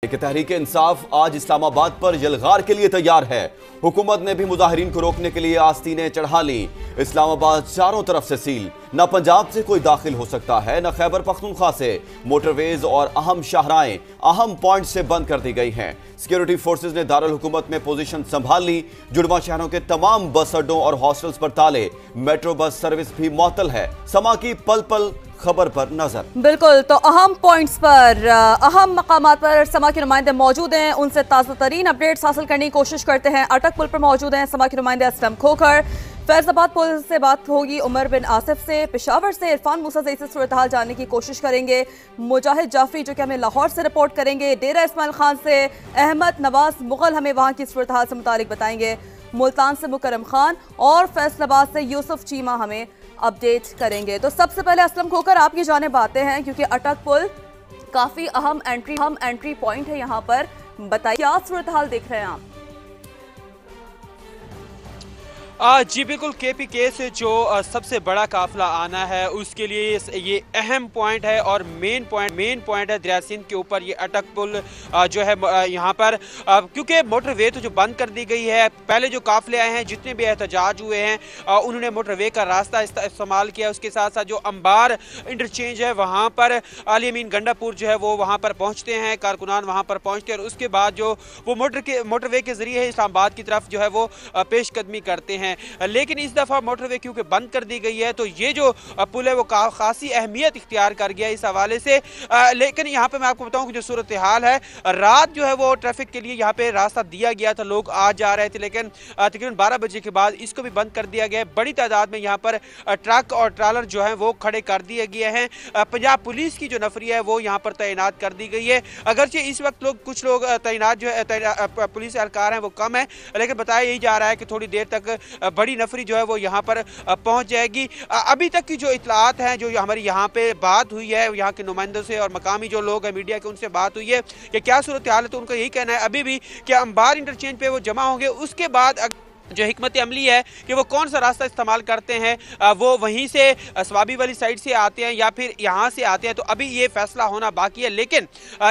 तहरीक इंसाफ आज इस्लामाबाद पर यलगार के लिए तैयार है। हुकूमत ने भी मुजाहिरीन को रोकने के लिए आस्तीनें चढ़ा ली। इस्लामाबाद चारों तरफ से सील, न पंजाब से कोई दाखिल हो सकता है, न खैबर पख्तूनख्वा से। मोटरवेज और अहम शाहराएं अहम पॉइंट से बंद कर दी गई हैं। सिक्योरिटी फोर्सेज ने दारुल हुकूमत में पोजीशन संभाल ली। जुड़वा शहरों के तमाम बस अड्डों और हॉस्टल्स पर ताले। मेट्रो बस सर्विस भी मुअत्तल है। समा की पल पल खबर पर नजर। बिल्कुल, तो अहम पॉइंट्स पर, अहम मकामात पर समा के नुमाइंदे मौजूद हैं। उनसे ताज़ा तरीन अपडेट्स हासिल करने की कोशिश करते हैं। अटक पुल पर मौजूद हैं समा के नुमाइंदे असलम खोखर। फैजाबाद पुल से बात होगी उमर बिन आसिफ से। पेशावर से इरफान मूसा से सूरत हाल जानने की कोशिश करेंगे। मुजाहिद जाफरी जो कि हमें लाहौर से रिपोर्ट करेंगे। डेरा इस्माइल खान से अहमद नवाज मुगल हमें वहाँ की सूरत हाल से मुतालिक बताएंगे। मुल्तान से मुकरम खान और फैसलाबाद से यूसुफ चीमा हमें अपडेट करेंगे। तो सबसे पहले असलम खोकर आपकी जानिब आते हैं, क्योंकि अटक पुल काफी अहम एंट्री पॉइंट है यहाँ पर। बताइए क्या सूरत हाल देख रहे हैं आप? जी बिल्कुल, KPK से जो सबसे बड़ा काफिला आना है उसके लिए ये अहम पॉइंट है और मेन पॉइंट है दरिया सिंध के ऊपर ये अटक पुल जो है यहाँ पर, क्योंकि मोटरवे तो जो बंद कर दी गई है। पहले जो काफिले आए हैं, जितने भी एहतजाज हुए हैं, उन्होंने मोटरवे का रास्ता इस्तेमाल किया। उसके साथ साथ जो अंबार इंटरचेंज है वहाँ पर अली अमीन गंडापुर जो है वो वहाँ पर पहुँचते हैं, कारकुनान वहाँ पर पहुँचते हैं और उसके बाद जो वो मोटरवे के जरिए इस्लामाबाद की तरफ जो है वो पेशकदमी करते हैं। लेकिन इस दफा मोटरवे क्योंकि बंद कर दी गई है तो ये जो पुल है वो खासी अहमियत इख्तियार कर गया इस हवाले से। लेकिन यहाँ पे मैं आपको बताऊं कि जो सूरत हाल है, रात जो है वो ट्रैफिक के लिए यहाँ पे रास्ता दिया गया था, लोग आ जा रहे थे, लेकिन तकरीबन 12 बजे के बाद इसको भी बंद कर दिया गया है। बड़ी तादाद में यहाँ पर ट्रक और ट्रालर जो है वो खड़े कर दिए गए हैं। पंजाब पुलिस की जो नफरी है वो यहाँ पर तैनात कर दी गई है। अगरचे इस वक्त कुछ लोग तैनात जो है पुलिस एहलकार हैं वो कम है, लेकिन बताया यही जा रहा है कि थोड़ी देर तक बड़ी नफरी जो है वो यहाँ पर पहुंच जाएगी। अभी तक की जो इतलात हैं, जो हमारी यहाँ पे बात हुई है यहाँ के नुमाइंदों से और मकामी जो लोग हैं मीडिया के, उनसे बात हुई है कि क्या सूरत हाल है, तो उनका यही कहना है अभी भी कि अंबार इंटरचेंज पे वो जमा होंगे। उसके बाद जो हिकमत अमली है कि वो कौन सा रास्ता इस्तेमाल करते हैं, वो वहीं से स्वाबी वाली साइड से आते हैं या फिर यहाँ से आते हैं, तो अभी ये फैसला होना बाकी है। लेकिन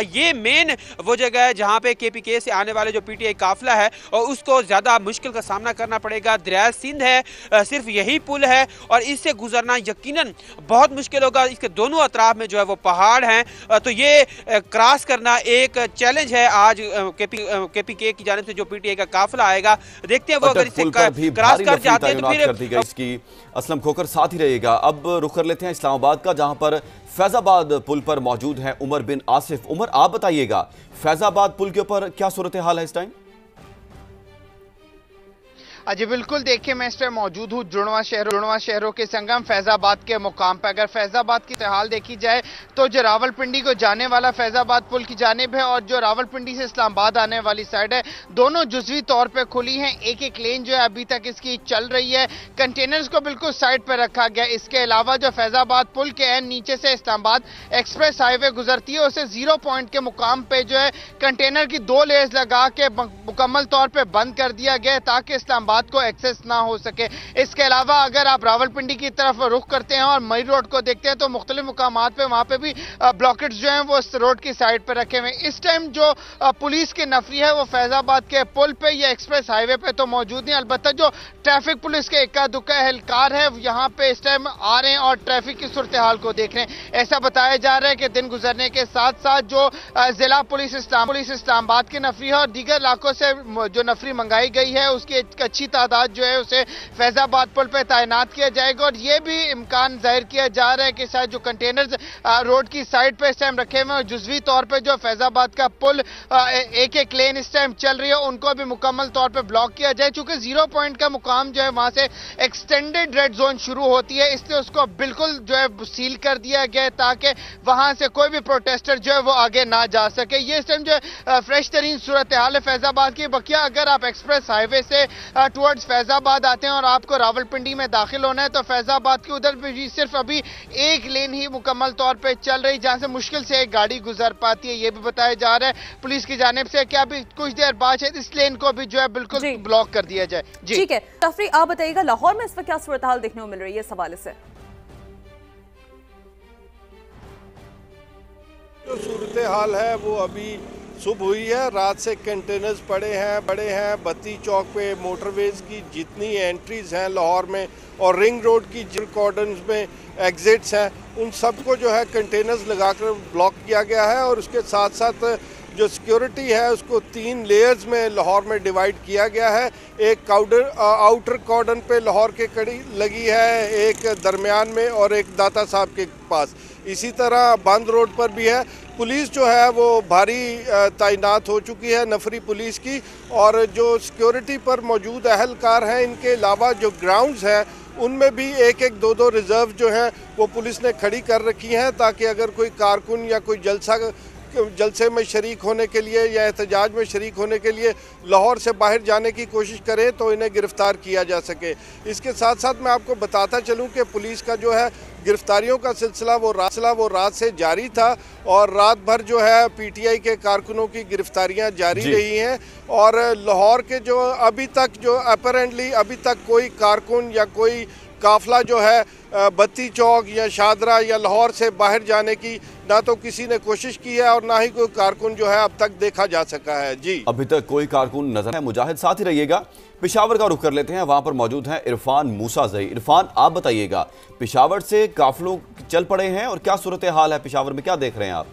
ये मेन वो जगह है जहाँ पे KPK से आने वाले जो PTI काफिला है और उसको ज़्यादा मुश्किल का सामना करना पड़ेगा। दरिया सिंध है, सिर्फ यही पुल है और इससे गुजरना यकीनन बहुत मुश्किल होगा। इसके दोनों अतराफ में जो है वो पहाड़ हैं, तो ये क्रॉस करना एक चैलेंज है। आज KPK की जानिब से जो PTI का काफिला आएगा, देखते हैं वो अगर पुल पर भी भारी नफरी तैनात कर दी गई इसकी। असलम खोकर साथ ही रहेगा। अब रुख कर लेते हैं इस्लामाबाद का, जहां पर फैजाबाद पुल पर मौजूद हैं उमर बिन आसिफ। उमर, आप बताइएगा फैजाबाद पुल के ऊपर क्या सूरत हाल है इस टाइम? जी बिल्कुल, देखिए मैं इस टाइम मौजूद हूँ जुड़वा शहरों के संगम फैजाबाद के मुकाम पर। अगर फैजाबाद की हाल देखी जाए तो जो रावलपिंडी को जाने वाला फैजाबाद पुल की जानिब है और जो रावलपिंडी से इस्लामाबाद आने वाली साइड है, दोनों जुज़वी तौर पे खुली हैं। एक एक लेन जो है अभी तक इसकी चल रही है। कंटेनर्स को बिल्कुल साइड पर रखा गया। इसके अलावा जो फैजाबाद पुल के एन नीचे से इस्लामाबाद एक्सप्रेस हाईवे गुजरती है, उसे 0 पॉइंट के मुकाम पे जो है कंटेनर की 2 लेयर्स लगा के मुकम्मल तौर पर बंद कर दिया गया ताकि इस्लामाबाद को एक्सेस ना हो सके। इसके अलावा अगर आप रावलपिंडी की तरफ रुख करते हैं और मई रोड को देखते हैं तो मुख्तलिफ मुकामात पे वहां पे भी ब्लॉकेट्स जो हैं वो इस रोड की साइड पे रखे हुए। इस टाइम जो पुलिस की नफरी है वो फैजाबाद के पुल पे या एक्सप्रेस हाईवे पे तो मौजूद नहीं, अलबत्ता जो ट्रैफिक पुलिस के इक्का दुक्का एहलकार है यहाँ पे इस टाइम आ रहे हैं और ट्रैफिक की सूरत हाल को देख रहे हैं। ऐसा बताया जा रहा है कि दिन गुजरने के साथ साथ जो जिला पुलिस इस्लामाबाद की नफरी है और दीगर इलाकों से जो नफरी मंगाई गई है उसकी एक अच्छी तादाद जो है उसे फैजाबाद पुल पे तैनात किया जाएगा। और ये भी इम्कान जाहिर किया जा रहा है कि शायद जो कंटेनर्स रोड की साइड पे इस टाइम रखे हुए हैं, जुज़वी तौर पे जो फैजाबाद का पुल एक एक लेन इस टाइम चल रही है, उनको भी मुकम्मल तौर पे ब्लॉक किया जाए। चूंकि 0 पॉइंट का मुकाम जो है वहां से एक्सटेंडेड रेड जोन शुरू होती है, इसलिए उसको बिल्कुल जो है सील कर दिया गया है ताकि वहां से कोई भी प्रोटेस्टर जो है वो आगे ना जा सके। ये इस टाइम जो फ्रेश तरीन सूरत हाल है फैजाबाद की। बकिया अगर आप एक्सप्रेस हाईवे से टुवर्ड्स फैजाबाद आते हैं और आपको रावलपिंडी में दाखिल होना है तो फैजाबाद के उधर भी सिर्फ अभी एक लेन ही मुकम्मल तौर पे चल रही, जहां से मुश्किल से एक गाड़ी गुजर पाती है। ये भी बताया जा रहा है पुलिस की जानिब से कि अभी कुछ देर बाद इस लेन को भी जो है बिल्कुल ब्लॉक कर दिया जाए। जी ठीक है, तफरी आप बताइएगा लाहौर में इस वक्त क्या सूरत हाल देखने को मिल रही है इस हवाले से? जो सूरत हाल है वो अभी सुबह हुई है, रात से कंटेनर्स पड़े हैं बत्ती चौक पे, मोटरवेज की जितनी एंट्रीज हैं लाहौर में और रिंग रोड की जिन कॉर्डन्स में एग्जिट्स हैं, उन सबको जो है कंटेनर्स लगाकर ब्लॉक किया गया है। और उसके साथ साथ जो सिक्योरिटी है उसको 3 लेयर्स में लाहौर में डिवाइड किया गया है। एक आउटर कॉर्डन पे लाहौर के कड़ी लगी है, एक दरमियान में और एक दाता साहब के पास। इसी तरह बंद रोड पर भी है। पुलिस जो है वो भारी तैनात हो चुकी है, नफरी पुलिस की। और जो सिक्योरिटी पर मौजूद अहलकार हैं, इनके अलावा जो ग्राउंड्स हैं उनमें भी एक एक दो दो रिजर्व जो हैं वो पुलिस ने खड़ी कर रखी हैं, ताकि अगर कोई कारकुन या कोई जलसे में शरीक होने के लिए या एहतजाज में शरीक होने के लिए लाहौर से बाहर जाने की कोशिश करे तो इन्हें गिरफ्तार किया जा सके। इसके साथ साथ मैं आपको बताता चलूं कि पुलिस का जो है गिरफ्तारियों का सिलसिला वो रात से जारी था और रात भर जो है पीटीआई के कारकुनों की गिरफ्तारियां जारी रही हैं। और लाहौर के जो अभी तक कोई कारकुन या कोई काफिला जो है बत्ती चौक या शादरा या लाहौर से बाहर जाने की ना तो किसी ने कोशिश की है और ना ही कोई कारकुन जो है अब तक देखा जा सका है। जी, अभी तक कोई कारकुन नजर है। मुजाहिद, साथ ही रहिएगा। पेशावर का रुख कर लेते हैं, वहां पर मौजूद हैं इरफान मूसाजई। इरफान, आप बताइएगा, पेशावर से काफिलों चल पड़े हैं और क्या सूरत हाल है पेशावर में, क्या देख रहे हैं आप?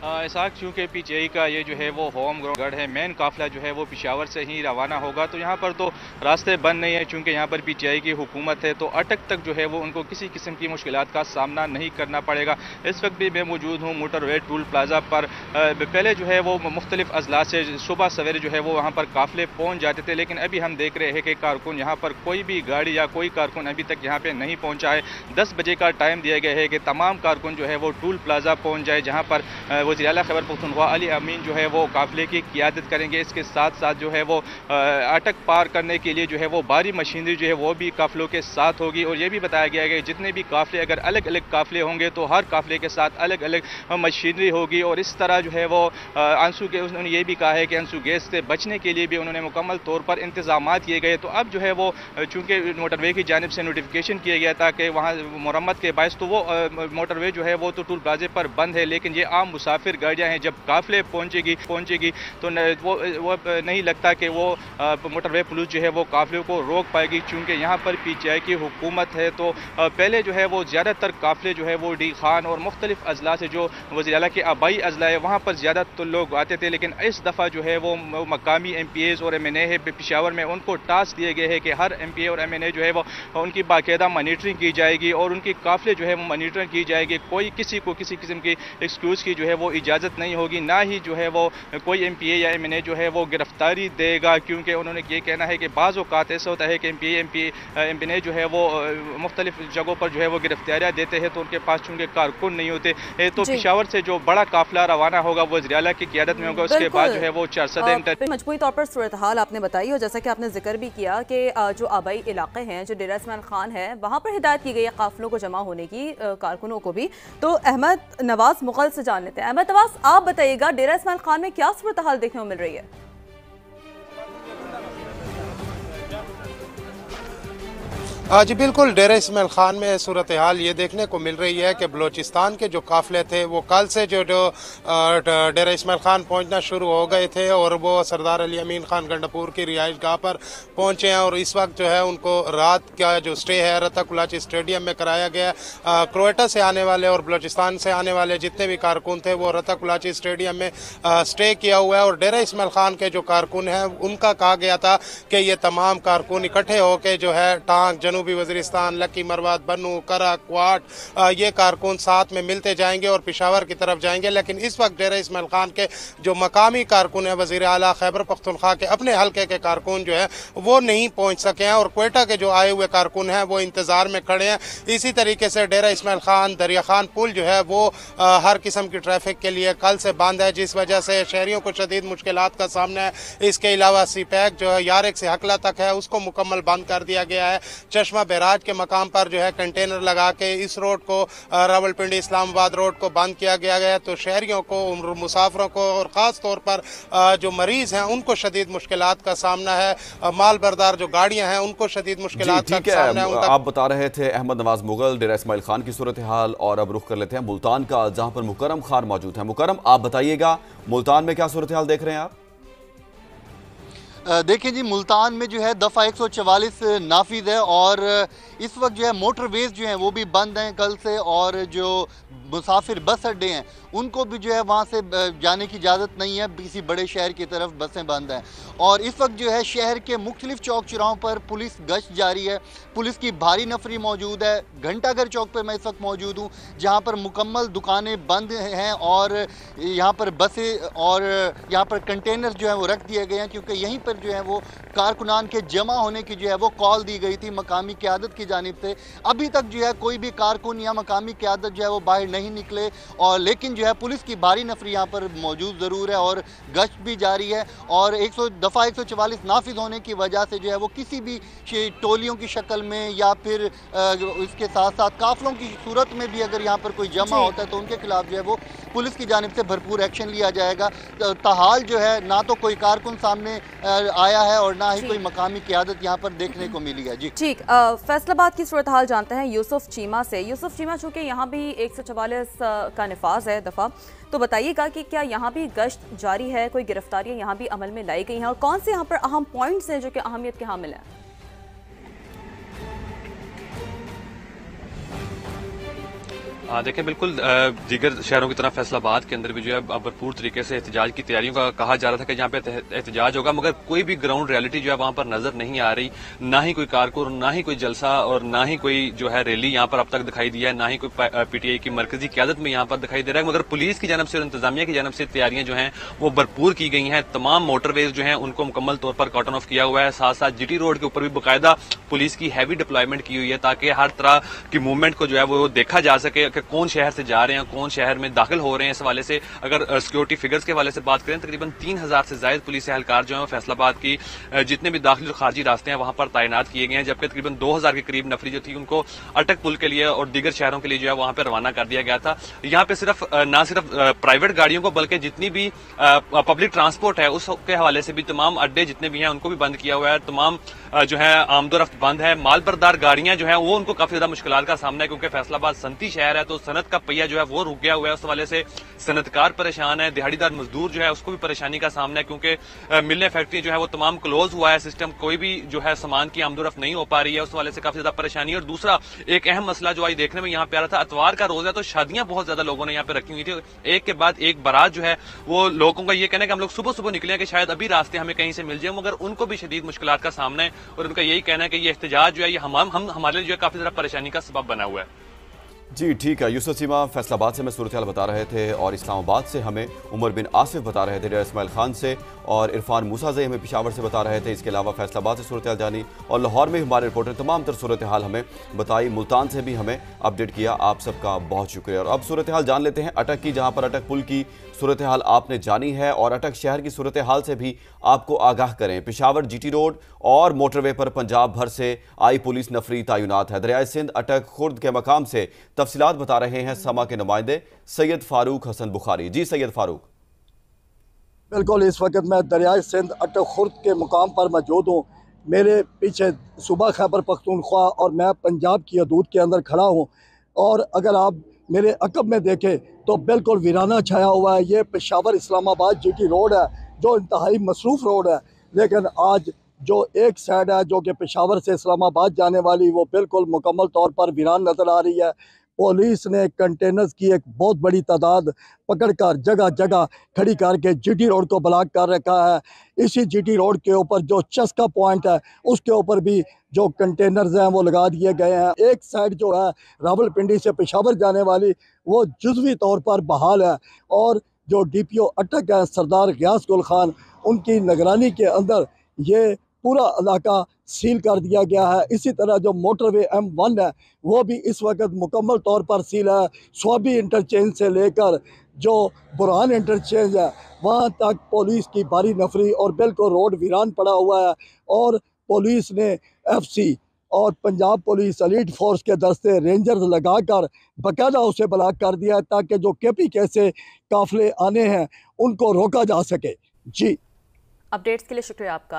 इसाक, चूँकि पीटीआई का ये जो है वो होम ग्राउंड है, मेन काफिला जो है वो पेशावर से ही रवाना होगा, तो यहाँ पर तो रास्ते बंद नहीं है। चूँकि यहाँ पर पीटीआई की हुकूमत है तो अटक तक जो है वो उनको किसी किस्म की मुश्किलात का सामना नहीं करना पड़ेगा। इस वक्त भी मैं मौजूद हूँ मोटरवे टूल प्लाजा पर। पहले जो है वो मुख्तलिफ अजला से सुबह सवेरे जो है वो वहाँ पर काफिले पहुँच जाते थे, लेकिन अभी हम देख रहे हैं कि कारकुन यहाँ पर कोई भी गाड़ी या कोई कारकुन अभी तक यहाँ पर नहीं पहुँचा है। 10 बजे का टाइम दिया गया है कि तमाम कारकुन जो है वो टूल प्लाजा पहुँच जाए, जहाँ पर वज़ीर आला खैबर पख्तूनख्वा अली अमीन जो है वो काफिले की क़ियादत करेंगे। इसके साथ साथ जो है वो अटक पार करने के लिए जो है वो भारी मशीनरी जो है वो भी काफिलों के साथ होगी। और ये भी बताया गया है कि जितने भी काफिले, अगर अलग अलग काफिले होंगे तो हर काफिले के साथ अलग अलग मशीनरी होगी। और इस तरह जो है वो आंसू गैस, उन्होंने ये भी कहा है कि आंसू गैस से बचने के लिए भी उन्होंने मुकम्मल तौर पर इंतजाम किए गए। तो अब जो है वो चूँकि मोटरवे की जानिब से नोटिफिकेशन किया गया था कि वहाँ मरम्मत के बायस तो वो मोटरवे जो है वो तो टूल प्लाजे पर बंद है, लेकिन ये आम मुसाफिर गाड़ियाँ हैं, जब काफिले पहुंचेगी तो वो नहीं लगता कि वो मोटरवे पुलिस जो है वो काफिलों को रोक पाएगी। चूँकि यहाँ पर पीटीआई की हुकूमत है तो पहले जो है वो ज़्यादातर काफिले जो है वो डी खान और मुख्तलिफ अजला से, जो वज़ीर आला के आबाई अजला है, वहाँ पर ज़्यादा तो लोग आते थे। लेकिन इस दफ़ा जो है वो मकामी MPAs और MNA है पेशावर में, उनको टास्क दिए गए हैं कि हर MPA और MNA जो है वो उनकी बाकायदा मॉनिटरिंग की जाएगी और उनकी काफिले जो है वो मॉनिटरिंग की जाएगी। कोई किसी को किसी किस्म की एक्सक्यूज़ की जो है वो इजाज़त नहीं होगी, ना ही जो है वो कोई MPA या MNA जो है वो गिरफ्तारी देगा। क्योंकि उन्होंने ये कहना है कि बाज़ औक़ात ऐसा होता है कि MNA जो है वो मुख्तलिफ जगहों पर जो है वो गिरफ्तारियाँ देते हैं तो उनके पास चूँकि कारकुन नहीं होते। तो पेशावर से जो बड़ा काफिला रवाना होगा वो वज़ीर आला की क़ियादत में होगा। उसके बाद जो है वो 400 मजमूई तौर पर सूरत हाल आपने बताई और जैसा कि आपने जिक्र भी किया कि जो आबाई इलाके हैं, जो डेरा इस्माइल खान है, वहाँ पर हिदायत की गई है काफिलों को जमा होने की, कारकुनों को भी। तो अहमद नवाज मुगल से जान लेते हैं। अहमद नवाज, आप बताइएगा डेरा इस्माइल खान में क्या सूरत हाल देखने को मिल रही है? जी बिल्कुल, डेरा इस्माइल खान में सूरत हाल ये देखने को मिल रही है कि बलूचिस्तान के जो काफिले थे वो कल से जो डेरा इस्माइल खान पहुंचना शुरू हो गए थे और वो सरदार अली अमीन खान गंडापुर की रिहाइश गाह पर पहुंचे हैं। और इस वक्त जो है उनको रात का जो स्टे है रतकुलाची स्टेडियम में कराया गया। क्रोएटा से आने वाले और बलूचिस्तान से आने वाले जितने भी कारकुन थे वो रतकुलाची स्टेडियम में स्टे किया हुआ है। और डेरा इस्माइल खान के जो कारकुन हैं उनका कहा गया था कि ये तमाम कारकुन इकट्ठे होकर जो है टांग, जनूबी वज़ीरिस्तान, लकी मरवात, बनू, करा, क्वाट, ये कारकुन साथ में मिलते जाएंगे और पेशावर की तरफ जाएंगे। लेकिन इस वक्त डेरा इस्माइल खान के जो मकामी कारकुन है, वज़ीर आला खैबर पख्तूनख्वा के अपने हल्के के कारकुन जो है वो नहीं पहुँच सके हैं और क्वेटा के जो आए हुए कारकुन हैं वो इंतज़ार में खड़े हैं। इसी तरीके से डेरा इस्माइल खान दरिया खान पुल जो है वो हर किस्म की ट्रैफिक के लिए कल से बंद है, जिस वजह से शहरियों को शदीद मुश्किलात का सामना है। इसके अलावा CPEC जो है यारेक से हकला तक है उसको मुकम्मल बंद कर दिया गया है। चश्मा बैराज के मकाम पर जो है कंटेनर लगा के इस रोड को रावलपिंडी इस्लामाबाद रोड को बंद किया गया है। तो शहरियों को, मुसाफिरों को और ख़ास तौर पर जो मरीज़ हैं उनको शदीद मुश्किलात का सामना है। माल बरदार जो गाड़ियाँ हैं उनको शदीद मुश्किलात का सामना है। आप बता रहे थे अहमद नवाज मुगल, डेरा इस्माइल खान की सूरत हाल, और अब रुख कर लेते हैं मुल्तान का, जहां पर मुकरम खान मौजूद है। मुकरम, आप बताइएगा मुल्तान में क्या सूरत हाल देख रहे हैं आप? देखिए जी, मुल्तान में जो है दफ़ा 144 नाफिज है और इस वक्त जो है मोटरवेज जो हैं वो भी बंद हैं कल से, और जो मुसाफिर बस अड्डे हैं उनको भी जो है वहाँ से जाने की इजाज़त नहीं है। किसी बड़े शहर की तरफ बसें बंद हैं और इस वक्त जो है शहर के मुख्तलिफ चौक चौराहों पर पुलिस गश्त जारी है। पुलिस की भारी नफरी मौजूद है। घंटाघर चौक पर मैं इस वक्त मौजूद हूँ, जहाँ पर मुकम्मल दुकानें बंद हैं और यहाँ पर बसें और यहाँ पर कंटेनर जो है वो रख दिए गए हैं, क्योंकि यहीं पर जो है वो कारकुनान के जमा होने की जो है वो कॉल दी गई थी मकामी क़यादत की जानिब से। अभी तक जो है कोई भी कारकुन या मकामी क़यादत जो है वो बाहर नहीं निकले, और लेकिन जो है पुलिस की भारी नफरी यहाँ पर मौजूद ज़रूर है और गश्त भी जारी है। और दफ़ा 144 नाफिज होने की वजह से जो है वो किसी भी टोलियों की शक्ल में या फिर इसके साथ साथ काफिलों की सूरत में भी अगर यहाँ पर कोई जमा होता है तो उनके खिलाफ जो है वो पुलिस की जानिब से भरपूर एक्शन लिया जाएगा। ताहाल जो है ना तो कोई कारकुन सामने आया है और ना ही कोई मकामी क़यादत यहाँ पर देखने को मिली है। जी ठीक, फैसलाबाद की सूरत हाल जानते हैं यूसुफ चीमा से। यूसुफ चीमा, चूँकि यहाँ भी 144 का निफाज है दफ़ा, तो बताइएगा कि क्या यहाँ भी गश्त जारी है, कोई गिरफ्तारियाँ यहाँ भी अमल में लाई गई हैं और कौन से यहाँ पर अहम पॉइंट्स हैं जो कि अहमियत के हामिल हैं? देखिए, बिल्कुल दीगर शहरों की तरह फैसलाबाद के अंदर भी जो है भरपूर तरीके से एहतजाज की तैयारियों का कहा जा रहा था कि जहाँ पे एहतजाज होगा, मगर कोई भी ग्राउंड रियलिटी जो है वहाँ पर नजर नहीं आ रही। ना ही कोई कारकुन, ना ही कोई जलसा और ना ही कोई जो है रैली यहाँ पर अब तक दिखाई दिया है, ना ही कोई पीटीआई की मरकजी क़यादत में यहाँ पर दिखाई दे रहा है। मगर पुलिस की जानब से और इंतजामिया की जानब से तैयारियां जो हैं वो भरपूर की गई हैं। तमाम मोटरवेज जो हैं उनको मुकम्मल तौर पर कॉटन ऑफ किया हुआ है। साथ साथ जीटी रोड के ऊपर भी बाकायदा पुलिस की हैवी डिप्लॉयमेंट की हुई है, ताकि हर तरह की मूवमेंट को जो है वो देखा जा सके कि कौन शहर से जा रहे हैं, कौन शहर में दाखिल हो रहे हैं। इस हवाले से अगर सिक्योरिटी फिगर्स के हवाले से बात करें, तकरीबन 3000 से ज्यादा पुलिस एहलकार जो है फैसलाबाद की जितने भी दाखिल और खारजी रास्ते हैं वहां पर तैनात किए गए हैं, जबकि तकरीबन 2000 के करीब नफरी जो थी उनको अटक पुल के लिए और दीगर शहरों के लिए जो है वहां पर रवाना कर दिया गया था। यहाँ पे सिर्फ न सिर्फ प्राइवेट गाड़ियों को बल्कि जितनी भी पब्लिक ट्रांसपोर्ट है उसके हवाले से भी तमाम अड्डे जितने भी हैं उनको भी बंद किया हुआ है। तमाम जो है आमदोरफ्त बंद है। माल बरदार गाड़ियां जो है वो उनको काफी ज्यादा मुश्किलात का सामना है, क्योंकि फैसलाबाद सनती शहर है तो सनत का पहिया जो है वो रुक गया हुआ है। उस हवाले से सनतकार परेशान है, दिहाड़ीदार मजदूर जो है उसको भी परेशानी का सामना है, क्योंकि मिलें फैक्ट्री जो है वो तमाम क्लोज हुआ है सिस्टम, कोई भी जो है सामान की आमदोरफ्त नहीं हो पा रही है। उस हवाले से काफी ज्यादा परेशानी है। और दूसरा एक अहम मसला जो आज देखने में यहाँ पे आ रहा था, अतवार का रोज है तो शादियां बहुत ज्यादा लोगों ने यहाँ पे रखी हुई थी। एक के बाद एक बारात जो है वो लोगों का ये कहना है कि हम लोग सुबह सुबह निकले कि शायद अभी रास्ते हमें कहीं से मिल जाए, मगर उनको भी शदीद मुश्किलात का सामना है और उनका यही कहना है कि ये एहतजाज जो है ये हमारे लिए जो है काफी ज्यादा परेशानी का सबब बना हुआ है। जी ठीक है, यूसुफ चीमा फैसलाबाद से मैं सूरत हाल बता रहे थे और इस्लामाबाद से हमें उमर बिन आसिफ बता रहे थे, डेरा इस्माइल खान से, और इरफान मूसाज़ई हमें पेशावर से बता रहे थे। इसके अलावा फैसलाबाद से सूरत हाल जानी और लाहौर में हमारे रिपोर्टर तमाम तर सूरत हाल हमें बताई, मुल्तान से भी हमें अपडेट किया। आप सबका बहुत शुक्रिया। और अब सूरत हाल जान लेते हैं अटक की, जहाँ पर अटक पुल की सूरत हाल आपने जानी है और अटक शहर की सूरत हाल से भी आपको आगाह करें। पेशावर जीटी रोड और मोटरवे पर पंजाब भर से आई पुलिस नफरी तैनात है। दरियाए सिंध अटक खुर्द के मकाम से तफसीलात बता रहे हैं समा के नुमाइंदे सैयद फारूक हसन बुखारी। जी सैयद फारूक। बिल्कुल, इस वक्त मैं दरियाए सिंध अटक खुर्द के मुकाम पर मौजूद हूँ। मेरे पीछे सूबा खैबर पख्तूनख्वा और मैं पंजाब की हदूद के अंदर खड़ा हूँ, और अगर आप मेरे अकब में देखें तो बिल्कुल वीराना छाया हुआ है। ये पेशावर इस्लामाबाद जीटी रोड है जो इंतहाई मसरूफ़ रोड है, लेकिन आज जो एक साइड है जो कि पेशावर से इस्लामाबाद जाने वाली वो बिल्कुल मुकम्मल तौर पर वीरान नज़र आ रही है। पुलिस ने कंटेनर्स की एक बहुत बड़ी तादाद पकड़कर जगह जगह खड़ी करके जीटी रोड को ब्लॉक कर रखा है। इसी जीटी रोड के ऊपर जो चस्का पॉइंट है उसके ऊपर भी जो कंटेनर्स हैं वो लगा दिए गए हैं। एक साइड जो है रावलपिंडी से पेशावर जाने वाली वो जुज़वी तौर पर बहाल है, और जो DPO अटक है सरदार गियास गुल खान, उनकी निगरानी के अंदर ये पूरा इलाका सील कर दिया गया है। इसी तरह जो मोटरवे M1 है वो भी इस वक्त मुकम्मल तौर पर सील है। स्वाबी इंटरचेंज से लेकर जो बुरहान इंटरचेंज है वहाँ तक पुलिस की भारी नफरी और बिल्कुल रोड वीरान पड़ा हुआ है। और पुलिस ने FC और पंजाब पुलिस एलीट फोर्स के दस्ते रेंजर्स लगाकर बाकायदा उसे ब्लॉक कर दिया है ताकि जो KPK से काफिले आने हैं उनको रोका जा सके। जी, अपडेट्स के लिए शुक्रिया आपका।